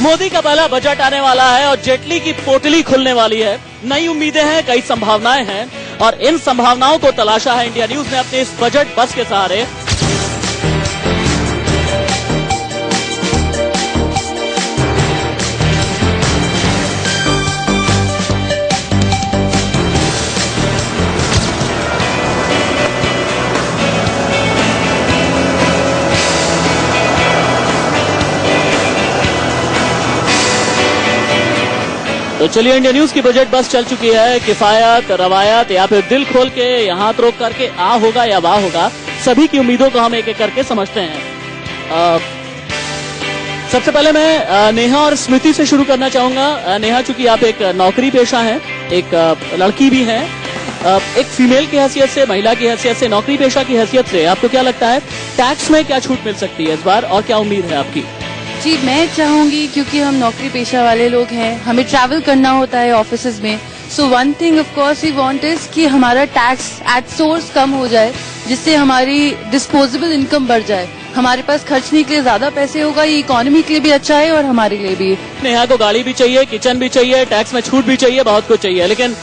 मोदी का पहला बजट आने वाला है और जेटली की पोटली खुलने वाली है। नई उम्मीदें हैं, कई संभावनाएं हैं और इन संभावनाओं को तलाशा है इंडिया न्यूज ने अपने इस बजट बस के सहारे। तो चलिए, इंडिया न्यूज की बजट बस चल चुकी है। किफायत, रवायत या फिर दिल खोल के यहाँ हाथ रोक करके आ होगा या वाह होगा, सभी की उम्मीदों को हम एक एक करके समझते हैं। सबसे पहले मैं नेहा और स्मृति से शुरू करना चाहूंगा। नेहा, चूंकि आप एक नौकरी पेशा हैं, एक लड़की भी हैं, एक फीमेल की हैसियत से, महिला की हैसियत से, नौकरी पेशा की हैसियत से आपको क्या लगता है टैक्स में क्या छूट मिल सकती है इस बार और क्या उम्मीद है आपकी? जी, मैं चाहूंगी, क्योंकि हम नौकरी पेशा वाले लोग हैं, हमें ट्रैवल करना होता है ऑफिसेज में। So one thing of course we want is कि हमारा टैक्स एट सोर्स कम हो जाए, जिससे हमारी डिस्पोजेबल इनकम बढ़ जाए। हमारे पास खर्चने के लिए ज्यादा पैसे होगा, ये इकोनॉमी के लिए भी अच्छा है और हमारे लिए भी। नेहा को गाड़ी भी चाहिए, किचन भी चाहिए, टैक्स में छूट भी चाहिए, बहुत कुछ चाहिए, लेकिन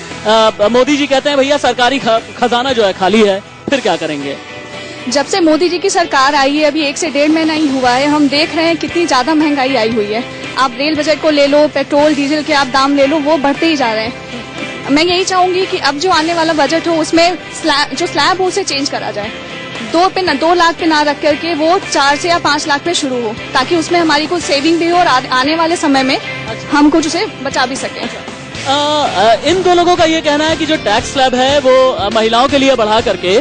मोदी जी कहते हैं भैया सरकारी खजाना जो है खाली है, फिर क्या करेंगे? जब से मोदी जी की सरकार आई है, अभी 1 से 1.5 महीना ही हुआ है, हम देख रहे हैं कितनी ज्यादा महंगाई आई हुई है। आप रेल बजट को ले लो, पेट्रोल डीजल के आप दाम ले लो, वो बढ़ते ही जा रहे हैं। मैं यही चाहूंगी कि अब जो आने वाला बजट हो उसमें जो स्लैब हो उसे चेंज करा जाए। 2 लाख पे ना रख करके वो 4 से या 5 लाख पे शुरू हो, ताकि उसमें हमारी कुछ सेविंग भी हो और आने वाले समय में हम कुछ उसे बचा भी सकें। इन दो लोगों का ये कहना है कि जो टैक्स स्लैब है वो महिलाओं के लिए बढ़ा करके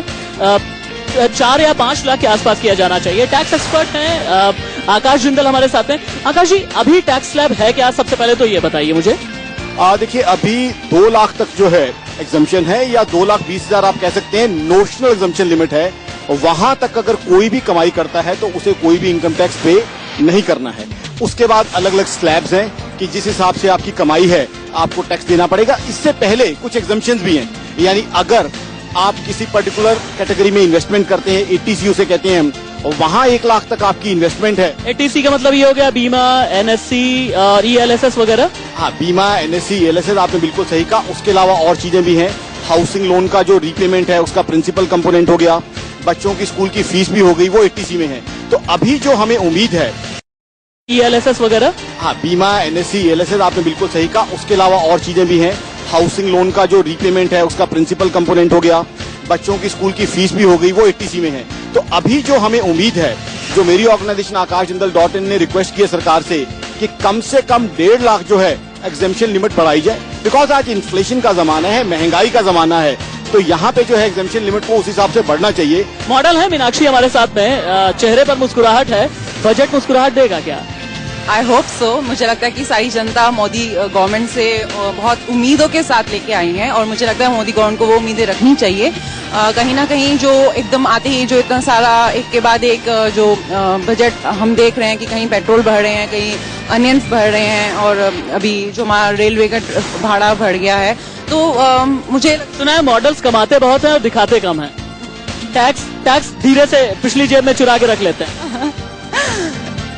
4 या 5 लाख के आसपास किया जाना चाहिए। टैक्स एक्सपर्ट हैं आकाश जिंदल हमारे साथ हैं। आकाश जी, अभी टैक्स स्लैब है क्या? सबसे पहले तो ये बताइए मुझे। देखिए, अभी 2 लाख तक जो है एग्जम्पशन है, या 2,20,000 आप कह सकते हैं नोशनल एग्जम्पशन लिमिट है। वहां तक अगर कोई भी कमाई करता है तो उसे कोई भी इनकम टैक्स पे नहीं करना है। उसके बाद अलग अलग स्लैब्स हैं कि जिस हिसाब से आपकी कमाई है आपको टैक्स देना पड़ेगा। इससे पहले कुछ एग्जम्पशंस भी हैं, यानी अगर आप किसी पर्टिकुलर कैटेगरी में इन्वेस्टमेंट करते हैं, एटीसी उसे कहते हैं हम, और वहां 1 लाख तक आपकी इन्वेस्टमेंट है। एटीसी का मतलब ये हो गया बीमा, एनएससी और ईएलएसएस वगैरह। हाँ, बीमा, एनएससी, ईएलएसएस आपने बिल्कुल सही कहा। उसके अलावा और चीजें भी हैं। हाउसिंग लोन का जो रीपेमेंट है उसका प्रिंसिपल कंपोनेंट हो गया, बच्चों की स्कूल की फीस भी हो गई, वो एटीसी में है। तो अभी जो हमें उम्मीद है, ईएलएसएस वगैरह। हाँ, बीमा, एनएससी, ईएलएसएस आपने बिल्कुल सही कहा। उसके अलावा और चीजें भी हैं। हाउसिंग लोन का जो रीपेमेंट है उसका प्रिंसिपल कंपोनेंट हो गया, बच्चों की स्कूल की फीस भी हो गई, वो एटीसी में है। तो अभी जो हमें उम्मीद है, जो मेरी ऑर्गेनाइजेशन akashjindal.in ने रिक्वेस्ट की है सरकार से कि कम 1.5 लाख जो है एग्जेम्पशन लिमिट बढ़ाई जाए, बिकॉज आज इन्फ्लेशन का जमाना है, महंगाई का जमाना है, तो यहाँ पे जो है एग्जेम्पशन लिमिट को उस हिसाब से बढ़ना चाहिए। मॉडल है मीनाक्षी हमारे साथ में, चेहरे पर मुस्कुराहट है, बजट मुस्कुराहट देगा क्या? I hope so. मुझे लगता है कि सारी जनता मोदी गवर्नमेंट से बहुत उम्मीदों के साथ लेके आई है और मुझे लगता है मोदी गवर्नमेंट को वो उम्मीदें रखनी चाहिए। कहीं ना कहीं जो एकदम आते ही जो इतना सारा एक के बाद एक जो बजट हम देख रहे हैं कि कहीं पेट्रोल बढ़ रहे हैं, कहीं अनियंस बढ़ रहे हैं और अभी जो हमारा रेलवे का भाड़ा बढ़ गया है, तो मुझे सुना है मॉडल्स कमाते बहुत हैं और दिखाते कम हैं। टैक्स धीरे से पिछली जेब में चुरा के रख लेते हैं।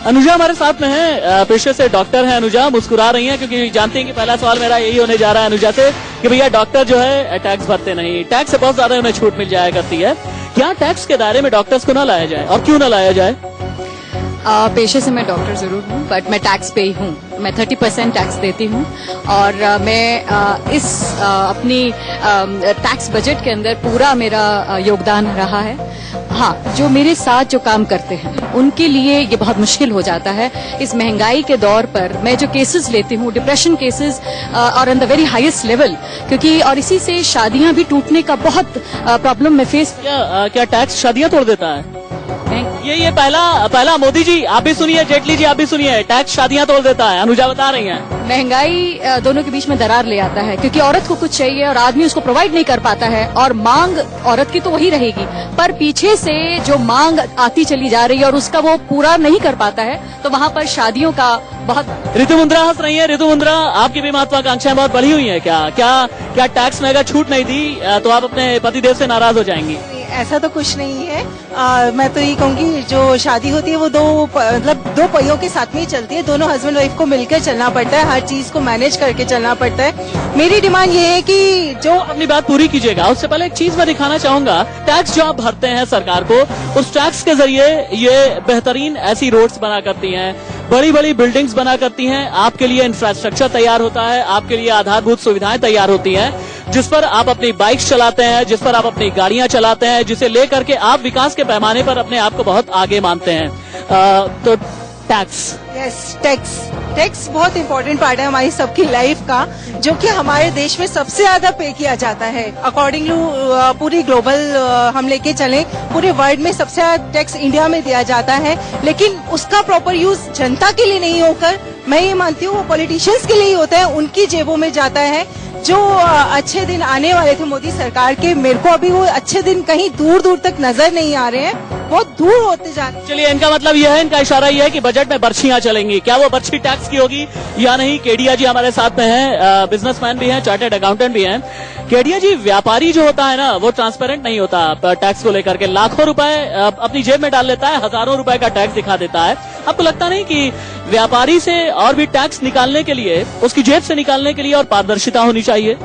अनुजा हमारे साथ में है, पेशे से डॉक्टर हैं। अनुजा मुस्कुरा रही हैं क्योंकि जानती हैं कि पहला सवाल मेरा यही होने जा रहा है अनुजा से कि भैया डॉक्टर जो है टैक्स भरते नहीं, टैक्स से बहुत ज्यादा उन्हें छूट मिल जाया करती है। क्या टैक्स के दायरे में डॉक्टर्स को ना लाया जाए और क्यों ना लाया जाए? पेशे से मैं डॉक्टर जरूर हूँ, बट मैं टैक्स पे ही हूँ। मैं 30% टैक्स देती हूँ और मैं इस अपनी टैक्स बजट के अंदर पूरा मेरा योगदान रहा है। हाँ, जो मेरे साथ जो काम करते हैं उनके लिए ये बहुत मुश्किल हो जाता है इस महंगाई के दौर पर। मैं जो केसेस लेती हूँ, डिप्रेशन केसेस और on the very highest level, क्योंकि और इसी से शादियां भी टूटने का बहुत प्रॉब्लम में फेस। क्या टैक्स शादियां तोड़ देता है? ये पहला मोदी जी आप भी सुनिए, जेटली जी आप भी सुनिए, टैक्स शादियां तोड़ देता है, अनुजा बता रही हैं। महंगाई दोनों के बीच में दरार ले आता है, क्योंकि औरत को कुछ चाहिए और आदमी उसको प्रोवाइड नहीं कर पाता है, और मांग औरत की तो वही रहेगी, पर पीछे से जो मांग आती चली जा रही है और उसका वो पूरा नहीं कर पाता है, तो वहाँ पर शादियों का बहुत। ऋतु मुंद्रा हंस रही है। ऋतु मुंद्रा, आपकी भी महत्वाकांक्षाएं बहुत बढ़ी हुई है क्या? क्या टैक्स में अगर छूट नहीं दी तो आप अपने पतिदेव से नाराज हो जाएंगी? ऐसा तो कुछ नहीं है। मैं तो ये कहूँगी जो शादी होती है वो दो पहियों के साथ में ही चलती है। दोनों हस्बैंड वाइफ को मिलकर चलना पड़ता है, हर चीज को मैनेज करके चलना पड़ता है। मेरी डिमांड ये है कि जो अपनी बात पूरी कीजिएगा, उससे पहले एक चीज मैं दिखाना चाहूंगा। टैक्स जो आप भरते हैं सरकार को, उस टैक्स के जरिए ये बेहतरीन ऐसी रोड्स बना करती हैं, बड़ी बड़ी बिल्डिंग्स बना करती हैं, आपके लिए इंफ्रास्ट्रक्चर तैयार होता है, आपके लिए आधारभूत सुविधाएं तैयार होती हैं, जिस पर आप अपनी बाइक्स चलाते हैं, जिस पर आप अपनी गाड़ियां चलाते हैं, जिसे लेकर के आप विकास के पैमाने पर अपने आप को बहुत आगे मानते हैं। तो टैक्स, टैक्स बहुत इंपॉर्टेंट पार्ट है हमारी सबकी लाइफ का, जो कि हमारे देश में सबसे ज्यादा पे किया जाता है। अकॉर्डिंग टू पूरी ग्लोबल हम लेके चलें, पूरे वर्ल्ड में सबसे ज्यादा टैक्स इंडिया में दिया जाता है, लेकिन उसका प्रॉपर यूज जनता के लिए नहीं होकर मैं ये मानती हूँ वो पॉलिटिशियंस के लिए ही होता है, उनकी जेबों में जाता है। जो अच्छे दिन आने वाले थे मोदी सरकार के, मेरे को अभी वो अच्छे दिन कहीं दूर दूर तक नजर नहीं आ रहे हैं, बहुत दूर होते जा रहे हैं। चलिए, इनका मतलब यह है, इनका इशारा यह है कि बजट में बर्छियां चलेंगी। क्या वो बर्छी टैक्स की होगी या नहीं? केडिया जी हमारे साथ में हैं, बिजनेसमैन भी हैं, चार्टर्ड अकाउंटेंट भी हैं। केडिया जी, व्यापारी जो होता है ना, वो ट्रांसपेरेंट नहीं होता टैक्स को लेकर के। लाखों रुपए अपनी जेब में डाल लेता है, हजारों रुपए का टैक्स दिखा देता है। आपको लगता नहीं कि व्यापारी से और भी टैक्स निकालने के लिए, उसकी जेब से निकालने के लिए और पारदर्शिता होनी चाहिए?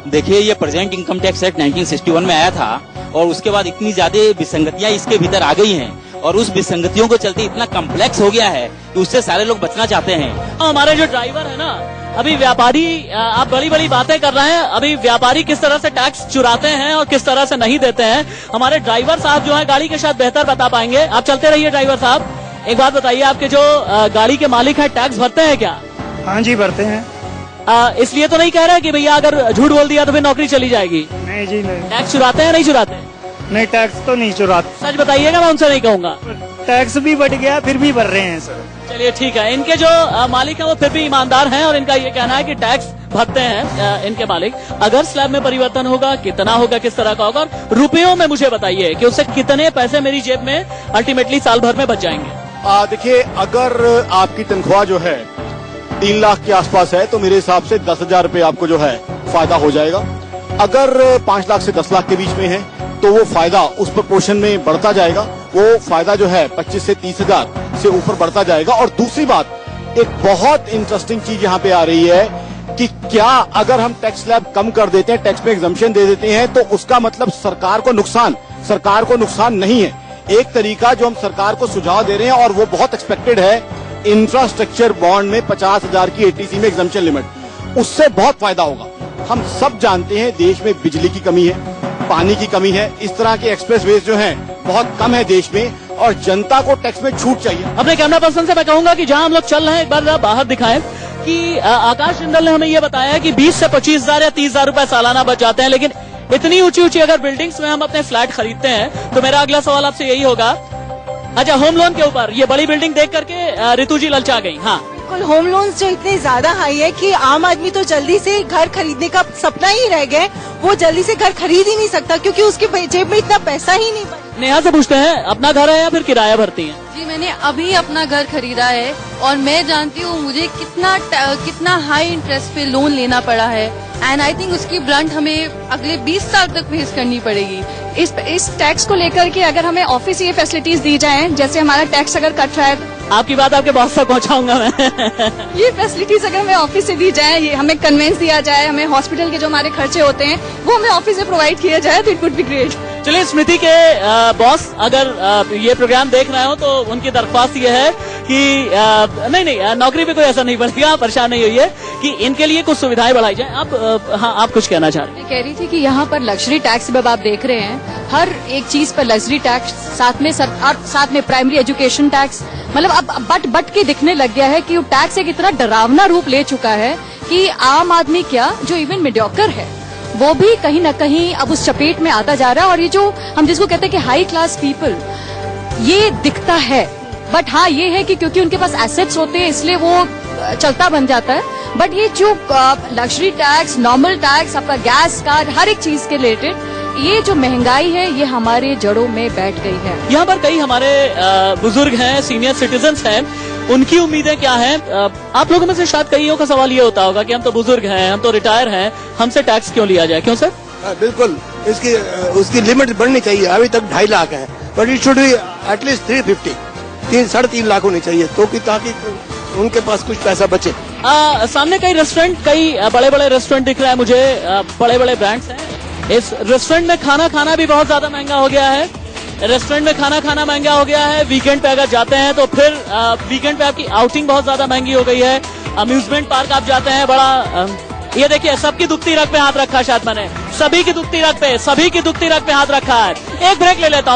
देखिए, ये प्रेजेंट इनकम टैक्स एक्ट 1961 में आया था और उसके बाद इतनी ज्यादा विसंगतियां इसके भीतर आ गई हैं और उस विसंगतियों को चलते इतना कम्प्लेक्स हो गया है कि उससे सारे लोग बचना चाहते हैं। हमारे जो ड्राइवर है ना, अभी व्यापारी, आप बड़ी बड़ी बातें कर रहे हैं, अभी व्यापारी किस तरह से टैक्स चुराते हैं और किस तरह से नहीं देते हैं, हमारे ड्राइवर साहब जो है गाड़ी के साथ बेहतर बता पाएंगे। आप चलते रहिए ड्राइवर साहब। एक बात बताइए, आपके जो गाड़ी के मालिक है टैक्स भरते हैं क्या? हाँ जी, भरते हैं। इसलिए तो नहीं कह रहे कि भैया अगर झूठ बोल दिया तो फिर नौकरी चली जाएगी? नहीं जी, नहीं। टैक्स चुराते हैं नहीं चुराते? नहीं, टैक्स तो नहीं चुराते। सच बताइएगा, मैं उनसे नहीं कहूंगा। टैक्स भी बढ़ गया, फिर भी भर रहे हैं सर। चलिए ठीक है, इनके जो मालिक हैं वो फिर भी ईमानदार हैं और इनका ये कहना है कि टैक्स भरते हैं इनके मालिक। अगर स्लैब में परिवर्तन होगा, कितना होगा, किस तरह का होगा, रुपयों में मुझे बताइए कि उससे कितने पैसे मेरी जेब में अल्टीमेटली साल भर में बच जाएंगे? देखिए, अगर आपकी तनख्वाह जो है 3 लाख के आसपास है तो मेरे हिसाब से 10,000 रुपए आपको जो है फायदा हो जाएगा। अगर 5 लाख से 10 लाख के बीच में है तो वो फायदा उस प्रोपोर्शन में बढ़ता जाएगा। वो फायदा जो है 25 से 30,000 से ऊपर बढ़ता जाएगा। और दूसरी बात, एक बहुत इंटरेस्टिंग चीज यहाँ पे आ रही है कि क्या अगर हम टैक्स स्लैब कम कर देते हैं, टैक्स में एग्जम्पशन दे देते हैं, तो उसका मतलब सरकार को नुकसान नहीं है। एक तरीका जो हम सरकार को सुझाव दे रहे हैं और वो बहुत एक्सपेक्टेड है, इंफ्रास्ट्रक्चर बॉन्ड में 50,000 की एटीसी में एग्जम्पशन लिमिट, उससे बहुत फायदा होगा। हम सब जानते हैं देश में बिजली की कमी है, पानी की कमी है, इस तरह के एक्सप्रेसवेज जो हैं बहुत कम है देश में और जनता को टैक्स में छूट चाहिए। अपने कैमरा पर्सन से मैं कहूंगा कि जहां हम लोग चल रहे हैं, एक बार बाहर दिखाएं कि आकाश जिंदल ने हमें ये बताया कि 20 से 25,000 या 30,000 रुपए सालाना बच जाते हैं। लेकिन इतनी ऊंची ऊंची अगर बिल्डिंग्स में हम अपने फ्लैट खरीदते हैं तो मेरा अगला सवाल आपसे यही होगा, अच्छा, होम लोन के ऊपर ये बड़ी बिल्डिंग देख करके ऋतु जी ललचा गई। हाँ, बिल्कुल, होम लोन्स जो इतने ज्यादा हाई है कि आम आदमी तो जल्दी से घर खरीदने का सपना ही रह गया, वो जल्दी से घर खरीद ही नहीं सकता क्योंकि उसके जेब में इतना पैसा ही नहीं बचा। नेहा से पूछते हैं, अपना घर है या फिर किराया भरती हैं? जी, मैंने अभी अपना घर खरीदा है और मैं जानती हूँ मुझे कितना हाई इंटरेस्ट पे लोन लेना पड़ा है एंड आई थिंक उसकी ब्रंट हमें अगले 20 साल तक फेस करनी पड़ेगी। इस टैक्स को लेकर के अगर हमें ऑफिस ये फैसिलिटीज दी जाएं, जैसे हमारा टैक्स अगर कट रहा है, आपकी बात आपके बॉस तक पहुंचाऊंगा मैं। ये फैसिलिटीज अगर हमें ऑफिस से दी जाए, ये हमें कन्वेंस दिया जाए, हमें हॉस्पिटल के जो हमारे खर्चे होते हैं वो हमें ऑफिस से प्रोवाइड किया जाए तो इट वुड बी ग्रेट। चलिए, स्मृति के बॉस अगर ये प्रोग्राम देख रहे हो तो उनकी दरख्वास्त ये है कि नहीं, नौकरी पे कोई असर नहीं पड़ेगा, परेशान नहीं होइए, कि इनके लिए कुछ सुविधाएं बढ़ाई जाए। आप कुछ कहना चाह रहे हैं? मैं कह रही थी कि यहाँ पर लग्जरी टैक्स जब आप देख रहे हैं, हर एक चीज पर लग्जरी टैक्स, साथ में प्राइमरी एजुकेशन टैक्स, मतलब अब बट के दिखने लग गया है कि वो टैक्स एक इतना डरावना रूप ले चुका है कि आम आदमी क्या, जो इवन मीडियोकर है वो भी कहीं न कहीं अब उस चपेट में आता जा रहा है। और ये जो हम जिसको कहते हैं कि हाई क्लास पीपल, ये दिखता है, बट हाँ ये है कि क्योंकि उनके पास एसेट्स होते हैं इसलिए वो चलता बन जाता है। बट ये जो लग्जरी टैक्स, नॉर्मल टैक्स, आपका गैस कार्ड, हर एक चीज के रिलेटेड ये जो महंगाई है ये हमारे जड़ों में बैठ गई है। यहाँ पर कई हमारे बुजुर्ग हैं, सीनियर सिटीजन्स हैं, उनकी उम्मीदें क्या हैं? आप लोगों में से शायद कईयों का सवाल ये होता होगा कि हम तो बुजुर्ग हैं, हम तो रिटायर हैं, हमसे टैक्स क्यों लिया जाए? क्यों सर? बिल्कुल, इसकी उसकी लिमिट बढ़नी चाहिए। अभी तक 2.5 लाख है, but it should be at least 350, 3-3.5 lakh होनी चाहिए, तो कि ताकि उनके पास कुछ पैसा बचे। सामने कई रेस्टोरेंट, कई बड़े बड़े रेस्टोरेंट दिख रहा है मुझे, बड़े बड़े ब्रांड्स हैं। इस रेस्टोरेंट में खाना खाना भी बहुत ज्यादा महंगा हो गया है। रेस्टोरेंट में खाना खाना महंगा हो गया है। वीकेंड पे अगर जाते हैं तो फिर वीकेंड पे आपकी आउटिंग बहुत ज्यादा महंगी हो गई है। अम्यूजमेंट पार्क आप जाते हैं, बड़ा ये देखिए, सबकी दुखती रग पे हाथ रखा है शायद मैंने, सभी की दुखती रग पे हाथ रखा है। एक ब्रेक ले लेता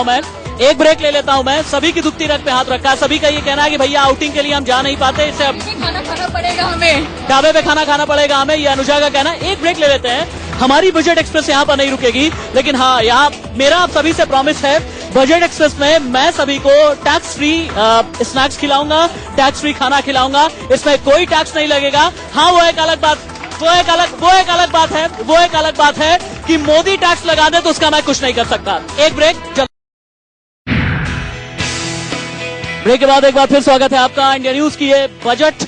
हूं मैं, सभी की दुखती रग पे हाथ रखा है। सभी का ये कहना है कि भैया आउटिंग के लिए हम जा नहीं पाते, इससे अब खाना खाना पड़ेगा हमें, ढाबे पे खाना खाना पड़ेगा हमें, ये अनुजा का कहना है। एक ब्रेक ले लेते हैं। हमारी बजट एक्सप्रेस यहाँ पर नहीं रुकेगी, लेकिन हाँ, यहाँ मेरा आप सभी से प्रॉमिस है, बजट एक्सप्रेस में मैं सभी को टैक्स फ्री स्नैक्स खिलाऊंगा, टैक्स फ्री खाना खिलाऊंगा, इसमें कोई टैक्स नहीं लगेगा। हाँ, वो एक अलग बात है कि मोदी टैक्स लगा दे तो उसका मैं कुछ नहीं कर सकता। एक ब्रेक के बाद एक बार फिर स्वागत है आपका इंडिया न्यूज की। ये बजट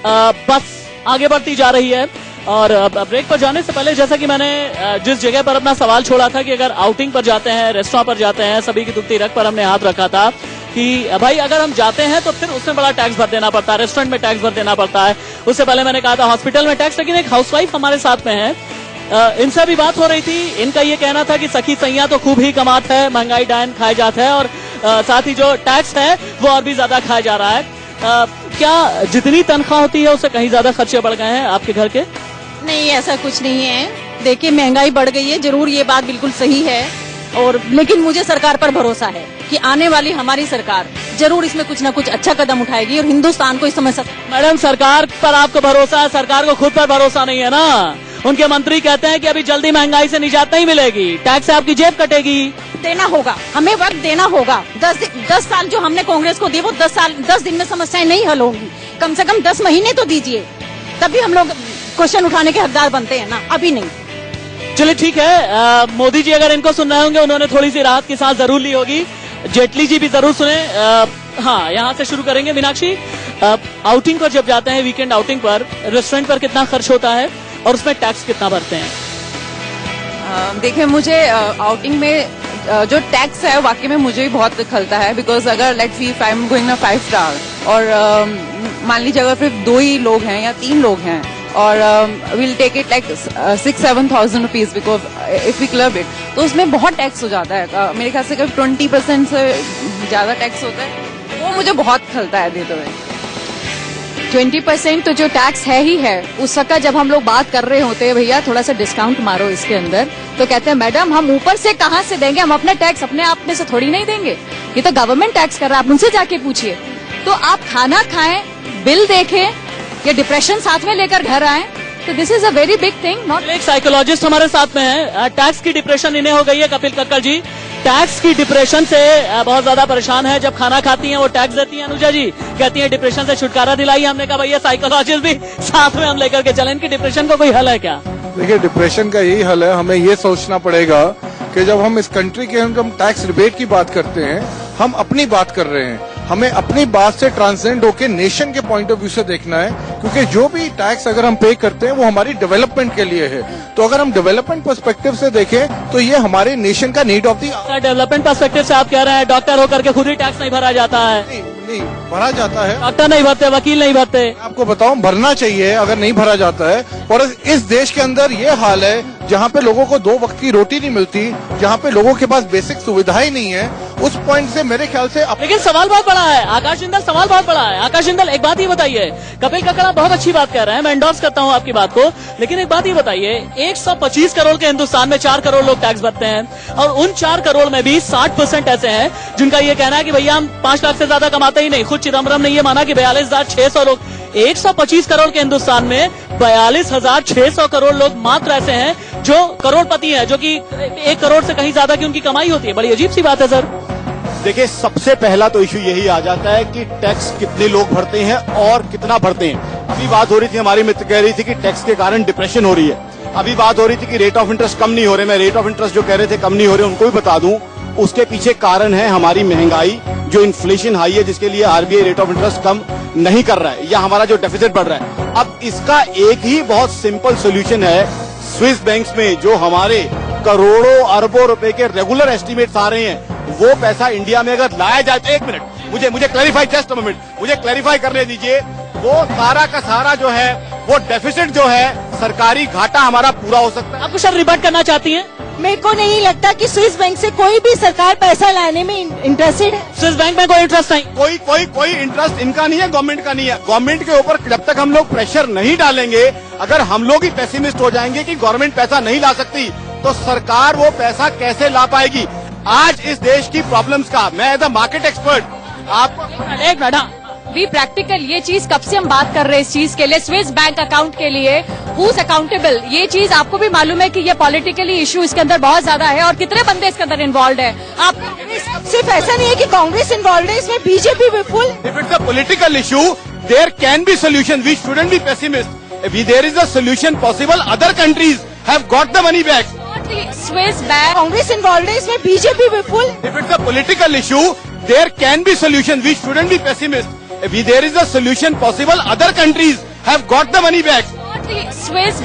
बस आगे बढ़ती जा रही है, और ब्रेक पर जाने से पहले, जैसा कि मैंने जिस जगह पर अपना सवाल छोड़ा था कि अगर आउटिंग पर जाते हैं, रेस्टोरेंट पर जाते हैं, सभी की दुखती रग पर हमने हाथ रखा था कि भाई अगर हम जाते हैं तो फिर उसमें बड़ा टैक्स भर देना पड़ता है, रेस्टोरेंट में टैक्स भर देना पड़ता है। उससे पहले मैंने कहा था हॉस्पिटल में टैक्स, लेकिन एक हाउसवाइफ हमारे साथ में है, इनसे भी बात हो रही थी। इनका ये कहना था कि सखी सैया तो खूब ही कमात है, महंगाई डायन खाए जाते हैं, और साथ ही जो टैक्स है वो और भी ज्यादा खाया जा रहा है। क्या जितनी तनख्वाह होती है उससे कहीं ज्यादा खर्चे बढ़ गए हैं आपके घर के? नहीं, ऐसा कुछ नहीं है। देखिए, महंगाई बढ़ गई है, जरूर ये बात बिल्कुल सही है, और लेकिन मुझे सरकार पर भरोसा है कि आने वाली हमारी सरकार जरूर इसमें कुछ न कुछ अच्छा कदम उठाएगी और हिंदुस्तान को इस समय मैडम, सरकार पर आपको भरोसा है, सरकार को खुद पर भरोसा नहीं है ना। उनके मंत्री कहते हैं कि अभी जल्दी महंगाई से निजात नहीं मिलेगी, टैक्स से आपकी जेब कटेगी। देना होगा, हमें वक्त देना होगा। 10 साल जो हमने कांग्रेस को दिए, वो 10 दिन में समस्याएं नहीं हल होंगी। कम से कम 10 महीने तो दीजिए, तभी हम लोग क्वेश्चन उठाने के हकदार बनते हैं ना, अभी नहीं। चलिए ठीक है, मोदी जी अगर इनको सुन रहे होंगे, उन्होंने थोड़ी सी राहत की सांस जरूर ली होगी। जेटली जी भी जरूर सुने। हाँ, यहाँ से शुरू करेंगे। मीनाक्षी, आउटिंग पर जब जाते हैं, वीकेंड आउटिंग पर, रेस्टोरेंट पर कितना खर्च होता है और उसमें टैक्स कितना भरते हैं? देखिए, मुझे आउटिंग में जो टैक्स है वाकई में मुझे भी बहुत खलता है, बिकॉज अगर let's see if I am going ना 5 स्टार, और मान लीजिए अगर सिर्फ 2 ही लोग हैं या 3 लोग हैं, और will take it like 6-7,000 rupees, because if we club it, तो उसमें बहुत टैक्स हो जाता है। मेरे ख्याल से कभी 20% से ज्यादा टैक्स होता है, वो मुझे बहुत खलता है देते हुए। 20% तो जो टैक्स है ही है। उस वक्त जब हम लोग बात कर रहे होते हैं, भैया थोड़ा सा डिस्काउंट मारो इसके अंदर, तो कहते हैं मैडम हम ऊपर से कहाँ से देंगे, हम अपना टैक्स अपने आप में से थोड़ी नहीं देंगे, ये तो गवर्नमेंट टैक्स कर रहा है, आप उनसे जाके पूछिए। तो आप खाना खाएं, बिल देखें, या डिप्रेशन साथ में लेकर घर आए, तो this is a very big thing. Not एक साइकोलॉजिस्ट हमारे साथ में है, टैक्स की डिप्रेशन इन्हें हो गई है। कपिल कक्कड़ जी टैक्स की डिप्रेशन से बहुत ज्यादा परेशान है। जब खाना खाती हैं वो टैक्स देती हैं, अनुजा जी कहती हैं डिप्रेशन से छुटकारा दिलाई। हमने कहा भैया साइकोलॉजिस्ट भी साथ में हम लेकर के चलें, इनकी डिप्रेशन का कोई हल है क्या? देखिए, डिप्रेशन का यही हल है, हमें ये सोचना पड़ेगा कि जब हम इस कंट्री के हम टैक्स रिबेट की बात करते हैं, हम अपनी बात कर रहे हैं, हमें अपनी बात से ट्रांसेंड होकर नेशन के पॉइंट ऑफ व्यू से देखना है, क्योंकि जो भी टैक्स अगर हम पे करते हैं वो हमारी डेवलपमेंट के लिए है। तो अगर हम डेवलपमेंट पर्सपेक्टिव से देखें तो ये हमारे नेशन का need of the development perspective से आप कह रहे हैं डॉक्टर होकर के खुद ही टैक्स नहीं भरा जाता है? नहीं भरा जाता है, डॉक्टर नहीं भरते, वकील नहीं भरते। आपको बताऊं, भरना चाहिए अगर नहीं भरा जाता है। और इस देश के अंदर ये हाल है जहाँ पे लोगों को 2 वक्त की रोटी नहीं मिलती, जहाँ पे लोगों के पास बेसिक सुविधाएं नहीं है, उस पॉइंट से मेरे ख्याल से लेकिन सवाल बहुत बड़ा है आकाश जिंदल, सवाल बहुत बड़ा है। आकाश जिंदल, एक बात ये बताइए, कपिल कक्कड़ बहुत अच्छी बात कह रहे हैं, मैं एंडोर्स करता हूँ आपकी बात को, लेकिन एक बात ये बताइए, 125 करोड़ के हिंदुस्तान में 4 करोड़ लोग टैक्स भरते हैं, और उन 4 करोड़ में भी 60% ऐसे हैं जिनका ये कहना है कि भैया हम 5 लाख से ज्यादा कमाते ही नहीं। खुद चिदम्बरम ने ये माना कि 42,600 लोग, 125 करोड़ के हिंदुस्तान में 42,600 करोड़ लोग मात्र ऐसे हैं जो करोड़पति हैं, जो कि 1 करोड़ से कहीं ज्यादा की उनकी कमाई होती है। बड़ी अजीब सी बात है सर। देखिए, सबसे पहला तो इशू यही आ जाता है कि टैक्स कितने लोग भरते हैं और कितना भरते हैं। अभी बात हो रही थी, हमारी मित्र कह रही थी कि टैक्स के कारण डिप्रेशन हो रही है। अभी बात हो रही थी कि रेट ऑफ इंटरेस्ट कम नहीं हो रहे। मैं रेट ऑफ इंटरेस्ट जो कह रहे थे कम नहीं हो रहे, उनको भी बता दूं, उसके पीछे कारण है हमारी महंगाई, जो इन्फ्लेशन हाई है, जिसके लिए आरबीआई रेट ऑफ इंटरेस्ट कम नहीं कर रहा है, या हमारा जो डेफिसिट बढ़ रहा है। अब इसका एक ही बहुत सिंपल सोल्यूशन है, स्विस बैंक्स में जो हमारे करोड़ों अरबों रुपए के रेगुलर एस्टिमेट्स आ रहे हैं, वो पैसा इंडिया में अगर लाया जाए तो, एक मिनट मुझे क्लैरिफाई, जस्ट अ मोमेंट, मुझे क्लैरिफाई करने दीजिए, वो सारा का सारा जो है वो डेफिसिट जो है सरकारी घाटा हमारा पूरा हो सकता है। आप कुछ रिबट करना चाहती हैं? मेरे को नहीं लगता कि स्विस बैंक से कोई भी सरकार पैसा लाने में इंटरेस्टेड है। स्विस बैंक में कोई इंटरेस्ट नहीं, कोई इंटरेस्ट इनका नहीं है, गवर्नमेंट का नहीं है। गवर्नमेंट के ऊपर जब तक हम लोग प्रेशर नहीं डालेंगे, अगर हम लोग ही पेसिमिस्ट हो जाएंगे कि गवर्नमेंट पैसा नहीं ला सकती, तो सरकार वो पैसा कैसे ला पाएगी? आज इस देश की प्रॉब्लम्स का मैं एज अ मार्केट एक्सपर्ट आपको एक मिनट बी प्रैक्टिकल, ये चीज कब से हम बात कर रहे हैं इस चीज के लिए, स्विस बैंक अकाउंट के लिए, हूज अकाउंटेबल, ये चीज आपको भी मालूम है कि ये पॉलिटिकली इशू इसके अंदर बहुत ज्यादा है और कितने बंदे इसके अंदर इन्वॉल्व है। आप सिर्फ ऐसा नहीं है कि कांग्रेस इन्वॉल्व है, इसमें बीजेपी भी full. If it's a political issue, there can be solution, we shouldn't be pessimist, there is a solution possible, other countries have got the money back. Swiss bank, Congress involve है, इसमें BJP भी full. If it's a political issue, there can be solution, we shouldn't be pessimist, there is a solution possible, other countries have got the money back. Swiss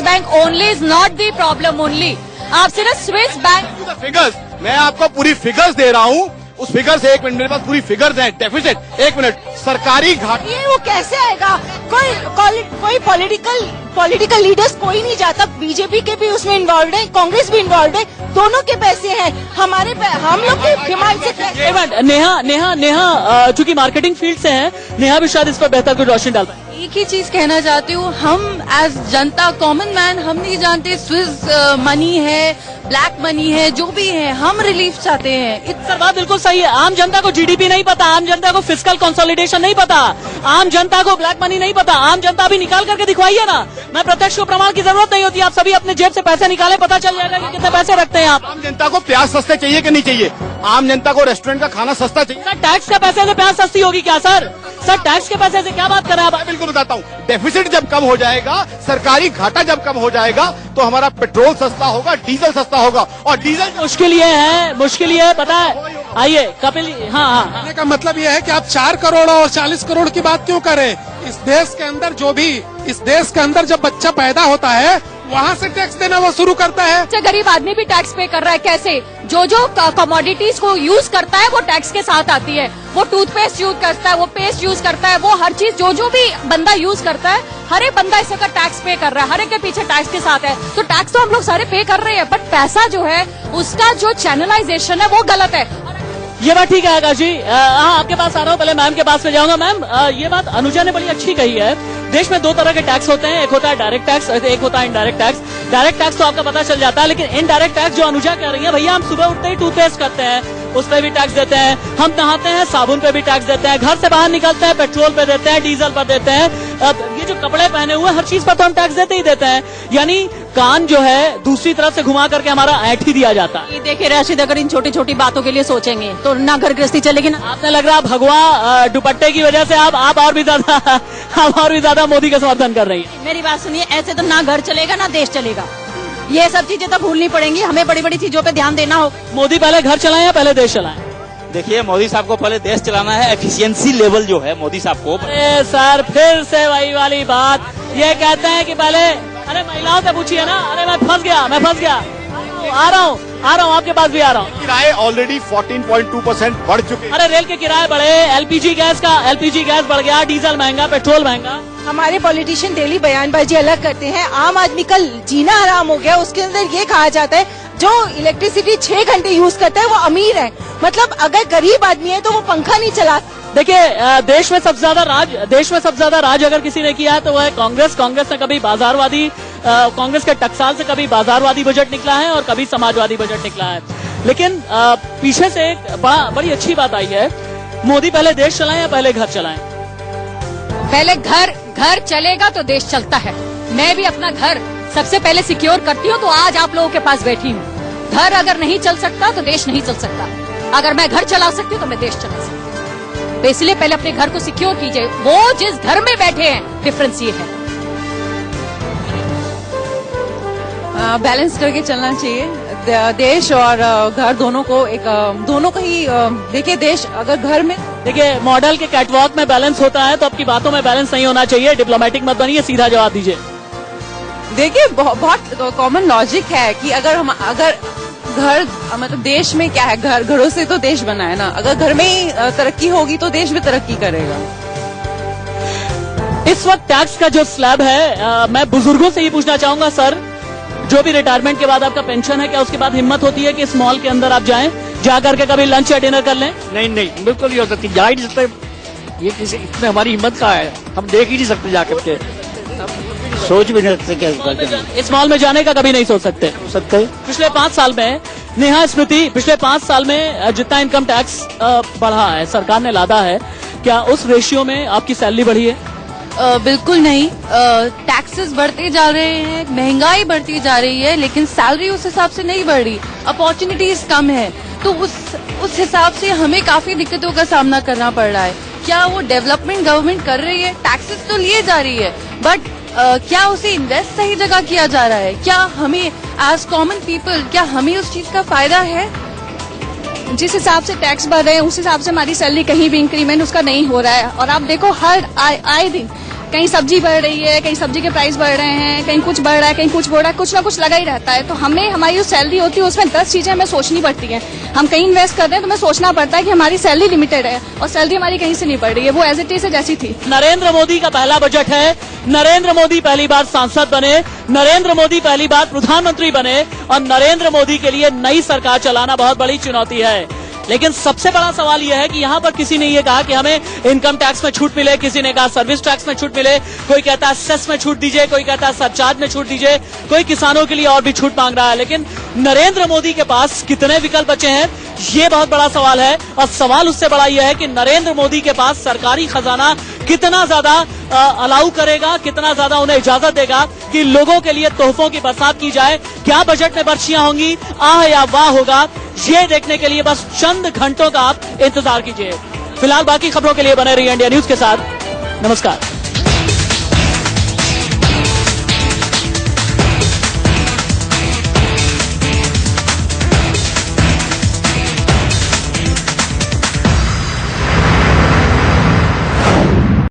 bank only is not the problem only. आप सिर्फ Swiss bank figures, मैं आपको पूरी figures दे रहा हूँ, उस figure से, एक मिनट, मेरे पास पूरी फिगर्स हैं, डेफिसिट, एक मिनट, सरकारी घाटे, ये वो कैसे आएगा? कोई पॉलिटिकल लीडर्स कोई नहीं जाता, बीजेपी के भी उसमें इन्वॉल्व है, कांग्रेस भी इन्वॉल्व है, दोनों के पैसे हैं, हम लोग की डिमांड से। नेहा चूंकि मार्केटिंग फील्ड से हैं, नेहा भी शायद इस पर बेहतर कोई रोशनी डाल पाए। एक ही चीज कहना चाहती हूँ, हम एज जनता, कॉमन मैन, हम नहीं जानते स्विस मनी है, ब्लैक मनी है, जो भी है, हम रिलीफ चाहते हैं। सर बात बिल्कुल सही है, आम जनता को जीडीपी नहीं पता, आम जनता को फिस्कल कंसोलिडेशन नहीं पता, आम जनता को ब्लैक मनी नहीं पता, आम जनता भी निकाल करके दिखवाइए ना, मैं प्रत्यक्ष को प्रमाण की जरूरत नहीं होती, आप सभी अपने जेब से पैसे निकाले, पता चल जाएगा कि कितने पैसे रखते हैं आप। आम जनता को प्याज सस्ते चाहिए कि नहीं चाहिए? आम जनता को रेस्टोरेंट का खाना सस्ता चाहिए? सर टैक्स के पैसे से प्याज सस्ती होगी क्या सर? सर टैक्स के पैसे से क्या बात कर रहे हैं आप? बिल्कुल बताता हूँ, डेफिसिट जब कम हो जाएगा, सरकारी घाटा जब कम हो जाएगा, तो हमारा पेट्रोल सस्ता होगा, डीजल सस्ता होगा, और डीजल मुश्किल ये है पता है। आइए कपिल, हाँ, कहने का मतलब ये है कि आप 4 करोड़ और 40 करोड़ की बात क्यों करें? इस देश के अंदर जब बच्चा पैदा होता है, वहाँ से टैक्स देना वो शुरू करता है। अच्छा, गरीब आदमी भी टैक्स पे कर रहा है, कैसे? जो कमोडिटीज को यूज करता है वो टैक्स के साथ आती है, वो टूथपेस्ट यूज करता है, वो पेस्ट यूज करता है, वो हर चीज जो भी बंदा यूज करता है, हर एक बंदा इसे का टैक्स पे कर रहा है, हर एक के पीछे टैक्स के साथ है, तो टैक्स तो हम लोग सारे पे कर रहे हैं, बट पैसा जो है उसका जो चैनलाइजेशन है वो गलत है। ये बात ठीक है आकाश जी, हाँ आपके पास आ रहा हूँ, पहले मैम के पास में जाऊंगा। मैम ये बात अनुजा ने बड़ी अच्छी कही है, देश में 2 तरह के टैक्स होते हैं, एक होता है डायरेक्ट टैक्स, एक होता है इनडायरेक्ट टैक्स। डायरेक्ट टैक्स तो आपका पता चल जाता है, लेकिन इनडायरेक्ट टैक्स जो अनुजा कह रही है, भैया हम सुबह उठते ही टूथपेस्ट करते हैं, उस पर भी टैक्स देते हैं, हम नहाते हैं साबुन पे भी टैक्स देते हैं, घर से बाहर निकलते हैं पेट्रोल पे देते हैं, डीजल पर देते हैं, ये जो कपड़े पहने हुए हर चीज पर तो हम टैक्स देते ही देते हैं, यानी कान जो है दूसरी तरफ से घुमा करके हमारा ऐठ ही दिया जाता है। ये देखिए राशिद, अगर इन छोटी छोटी बातों के लिए सोचेंगे तो ना घर गृहस्थी चलेगी ना। आपने लग रहा भगवा दुपट्टे की वजह से आप और भी ज्यादा मोदी का समर्थन कर रही है। मेरी बात सुनिए, ऐसे तो ना घर चलेगा ना देश चलेगा, ये सब चीजें तो भूलनी पड़ेंगी, हमें बड़ी बड़ी चीजों पे ध्यान देना हो। मोदी पहले घर चलाएं या पहले देश चलाएं? देखिए मोदी साहब को पहले देश चलाना है, एफिशिएंसी लेवल जो है मोदी साहब को। अरे सर फिर से वही वाली बात, ये कहते हैं कि पहले, अरे महिलाओं से पूछिए ना, अरे मैं फंस गया, आ रहा हूँ आपके पास भी आ रहा हूँ। किराए ऑलरेडी 14.2% बढ़ चुके हैं। अरे रेल के किराए बढ़े, एलपीजी गैस बढ़ गया, डीजल महंगा, पेट्रोल महंगा। हमारे पॉलिटिशियन डेली बयानबाजी अलग करते हैं, आम आदमी का जीना हराम हो गया। उसके अंदर ये कहा जाता है जो इलेक्ट्रिसिटी 6 घंटे यूज करता है वो अमीर है, मतलब अगर गरीब आदमी है तो वो पंखा नहीं चला। देखिए देश में सबसे ज्यादा राज अगर किसी ने किया है तो वो है कांग्रेस। कांग्रेस ने कभी बाजारवादी, कांग्रेस के टकसाल से कभी बाजारवादी बजट निकला है और कभी समाजवादी बजट निकला है, लेकिन पीछे से एक बड़ी अच्छी बात आई है, मोदी पहले देश चलाएं या पहले घर चलाएं? पहले घर चलेगा तो देश चलता है। मैं भी अपना घर सबसे पहले सिक्योर करती हूँ, तो आज आप लोगों के पास बैठी हूँ। घर अगर नहीं चल सकता तो देश नहीं चल सकता, अगर मैं घर चला सकती हूँ तो मैं देश चला सकती हूँ। तो इसलिए पहले अपने घर को सिक्योर कीजिए, वो जिस घर में बैठे हैं, डिफरेंस ये है। बैलेंस करके चलना चाहिए, देश और घर दोनों को ही देखिए। देश अगर घर में, देखिए मॉडल के कैटवॉक में बैलेंस होता है, तो आपकी बातों में बैलेंस नहीं होना चाहिए। डिप्लोमेटिक मत बनिए, सीधा जवाब दीजिए। देखिए बहुत कॉमन लॉजिक है कि अगर घर मतलब देश में क्या है, घरों से तो देश बना है ना। अगर घर में ही तरक्की होगी तो देश भी तरक्की करेगा। इस वक्त टैक्स का जो स्लैब है, मैं बुजुर्गों से ही पूछना चाहूंगा सर, जो भी रिटायरमेंट के बाद आपका पेंशन है, क्या उसके बाद हिम्मत होती है कि इस मॉल के अंदर आप जाएं, जा करके कभी लंच या डिनर कर लें? नहीं, बिल्कुल नहीं हो सकती, जा ही नहीं सकते। ये किसी इतने हमारी हिम्मत कहाँ है, हम देख ही नहीं सकते जाकर के, सोच भी नहीं सकते क्या इस मॉल में जाने का कभी नहीं सोच सकते। पिछले 5 साल में नेहा स्मृति, पिछले 5 साल में जितना इनकम टैक्स बढ़ा है, सरकार ने लादा है, क्या उस रेशियो में आपकी सैलरी बढ़ी है? बिल्कुल नहीं। टैक्सेस बढ़ते जा रहे हैं, महंगाई बढ़ती जा रही है, लेकिन सैलरी उस हिसाब से नहीं बढ़ रही, अपॉर्चुनिटीज कम है, तो उस हिसाब से हमें काफी दिक्कतों का सामना करना पड़ रहा है। क्या वो डेवलपमेंट गवर्नमेंट कर रही है? टैक्सेस तो लिए जा रही है, बट क्या उसे इन्वेस्ट सही जगह किया जा रहा है? क्या हमें एज कॉमन पीपल, क्या हमें उस चीज का फायदा है? जिस हिसाब से टैक्स बढ़ रहे हैं उस हिसाब से हमारी सैलरी कहीं भी इंक्रीमेंट उसका नहीं हो रहा है। और आप देखो हर आए दिन कहीं सब्जी बढ़ रही है, कहीं सब्जी के प्राइस बढ़ रहे हैं, कहीं कुछ बढ़ रहा है, कहीं कुछ बढ़ रहा है, कुछ ना कुछ लगा ही रहता है। तो हमें हमारी जो सैलरी होती है उसमें 10 चीजें हमें सोचनी पड़ती हैं। हम कहीं इन्वेस्ट कर रहे हैं तो हमें सोचना पड़ता है कि हमारी सैलरी लिमिटेड है और सैलरी हमारी कहीं से नहीं बढ़ रही है, वो एज इट इज जैसी थी। नरेंद्र मोदी का पहला बजट है, नरेंद्र मोदी पहली बार सांसद बने, नरेंद्र मोदी पहली बार प्रधानमंत्री बने और नरेंद्र मोदी के लिए नई सरकार चलाना बहुत बड़ी चुनौती है। लेकिन सबसे बड़ा सवाल यह है कि यहाँ पर किसी ने ये कहा कि हमें इनकम टैक्स में छूट मिले, किसी ने कहा सर्विस टैक्स में छूट मिले, कोई कहता है सेस में छूट दीजिए, कोई कहता है सरचार्ज में छूट दीजिए, कोई किसानों के लिए और भी छूट मांग रहा है। लेकिन नरेंद्र मोदी के पास कितने विकल्प बचे हैं, ये बहुत बड़ा सवाल है। और सवाल उससे बड़ा यह है कि नरेंद्र मोदी के पास सरकारी खजाना कितना ज्यादा अलाउ करेगा, कितना ज्यादा उन्हें इजाजत देगा कि लोगों के लिए तोहफों की बरसात की जाए। क्या बजट में बर्छियां होंगी, आह या वाह होगा, ये देखने के लिए बस चंद घंटों का आप इंतजार कीजिए। फिलहाल बाकी खबरों के लिए बने रहिए इंडिया न्यूज के साथ। नमस्कार।